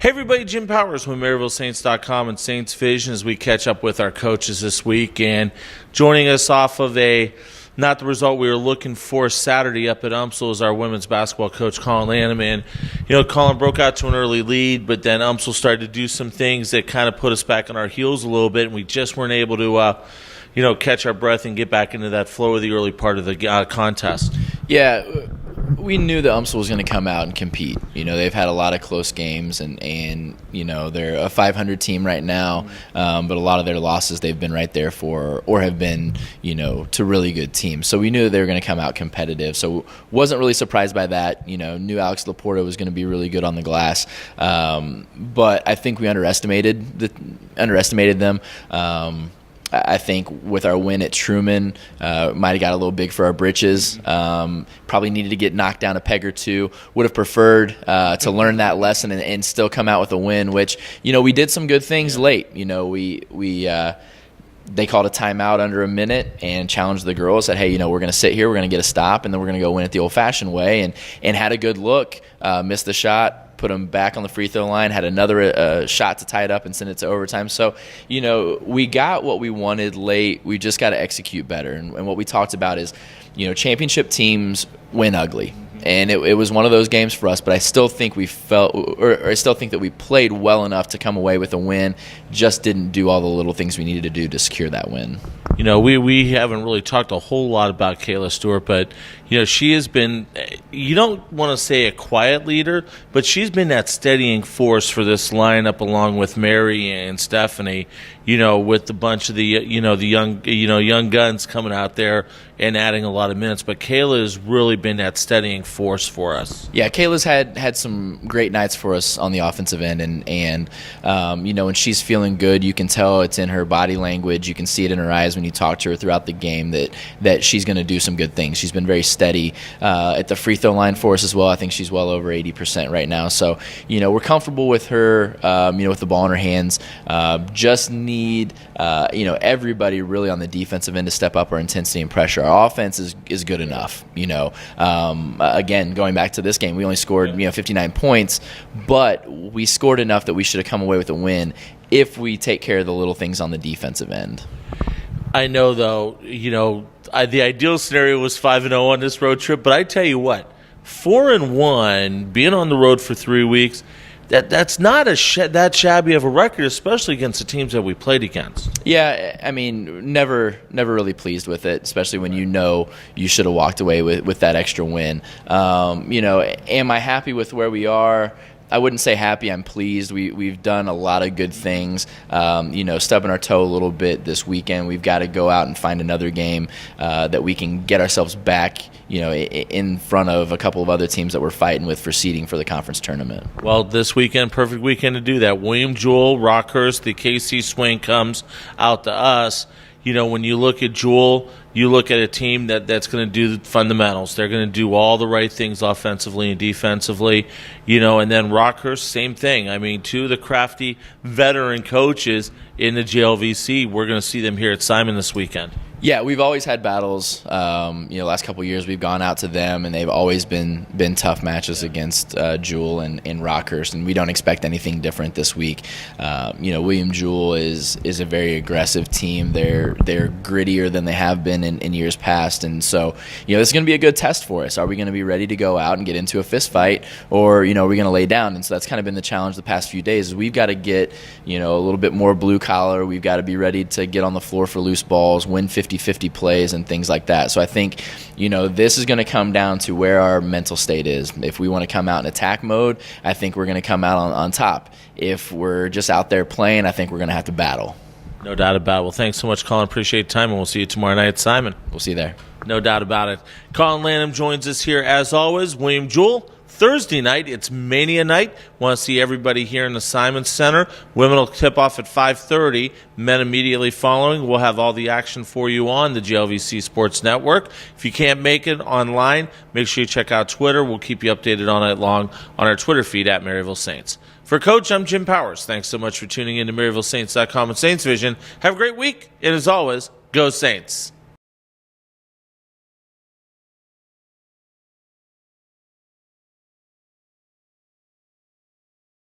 Hey everybody, Jim Powers with MaryvilleSaints.com and Saints Vision as we catch up with our coaches this week. And joining us off of not the result we were looking for Saturday up at UMSL is our women's basketball coach, Collin Lanam. And, Collin broke out to an early lead, but then UMSL started to do some things that kind of put us back on our heels a little bit, and we just weren't able to catch our breath and get back into that flow of the early part of the contest. Yeah, we knew that UMSL was going to come out and compete. They've had a lot of close games, and they're a 500 team right now, but a lot of their losses they've been right there for or have been, to really good teams. So we knew that they were going to come out competitive. So wasn't really surprised by that. Knew Alex Laporta was going to be really good on the glass. But I think we underestimated them. I think with our win at Truman, might have got a little big for our britches. Probably needed to get knocked down a peg or two. Would have preferred to learn that lesson and still come out with a win, which, we did some good things late. They called a timeout under a minute and challenged the girls, said, hey, we're going to sit here, we're going to get a stop, and then we're going to go win it the old-fashioned way, and had a good look, missed the shot, put them back on the free throw line, had another shot to tie it up and send it to overtime. So, we got what we wanted late. We just got to execute better. And what we talked about is, championship teams win ugly. And it was one of those games for us, but I still think I still think that we played well enough to come away with a win, just didn't do all the little things we needed to do to secure that win. We haven't really talked a whole lot about Kayla Stewart, but, she has been, you don't want to say a quiet leader, but she's been that steadying force for this lineup along with Mary and Stephanie, with a bunch of the young guns coming out there and adding a lot of minutes. But Kayla has really been that steadying force for us. Yeah, Kayla's had some great nights for us on the offensive end, and when she's feeling good, you can tell it's in her body language. You can see it in her eyes when you talk to her throughout the game that she's going to do some good things. She's been very steady at the free throw line for us as well. I think she's well over 80% right now. So, we're comfortable with her, with the ball in her hands. Just need, everybody really on the defensive end to step up our intensity and pressure. Our offense is good enough. Again, going back to this game, we only scored 59 points, but we scored enough that we should have come away with a win if we take care of the little things on the defensive end. I know, though, the ideal scenario was 5-0 on this road trip, but I tell you what, 4-1, being on the road for 3 weeks, that's not that shabby of a record, especially against the teams that we played against. Yeah, I mean, never really pleased with it, especially when you should have walked away with that extra win. Am I happy with where we are? I wouldn't say happy. I'm pleased. We've done a lot of good things. Stubbing our toe a little bit this weekend. We've got to go out and find another game that we can get ourselves back, in front of a couple of other teams that we're fighting with for seeding for the conference tournament. Well, this weekend, perfect weekend to do that. William Jewell, Rockhurst, the KC swing comes out to us. When you look at Jewell, you look at a team that's going to do the fundamentals. They're going to do all the right things offensively and defensively, and then Rockhurst, same thing. I mean, two of the crafty veteran coaches in the JLVC, we're going to see them here at Simon this weekend. Yeah, we've always had battles. Last couple of years we've gone out to them, and they've always been tough matches against Jewell and Rockhurst, and we don't expect anything different this week. William Jewell is a very aggressive team. They're grittier than they have been in years past, and so this is going to be a good test for us. Are we going to be ready to go out and get into a fist fight, or are we going to lay down? And so that's kind of been the challenge the past few days. Is we've got to get a little bit more blue collar. We've got to be ready to get on the floor for loose balls, win 50-50 plays and things like that. So I think, this is going to come down to where our mental state is. If we want to come out in attack mode, I think we're going to come out on top. If we're just out there playing, I think we're going to have to battle. No doubt about it. Well, thanks so much, Collin. Appreciate the time, and we'll see you tomorrow night at Simon. We'll see you there. No doubt about it. Collin Lanam joins us here, as always. William Jewell, Thursday night, it's Mania night. Want to see everybody here in the Simon Center. Women will tip off at 5:30. Men immediately following. We'll have all the action for you on the JLVC Sports Network. If you can't make it online, make sure you check out Twitter. We'll keep you updated all night long on our Twitter feed at Maryville Saints. For Coach, I'm Jim Powers. Thanks so much for tuning in to MaryvilleSaints.com and Saints Vision. Have a great week, and as always, go Saints.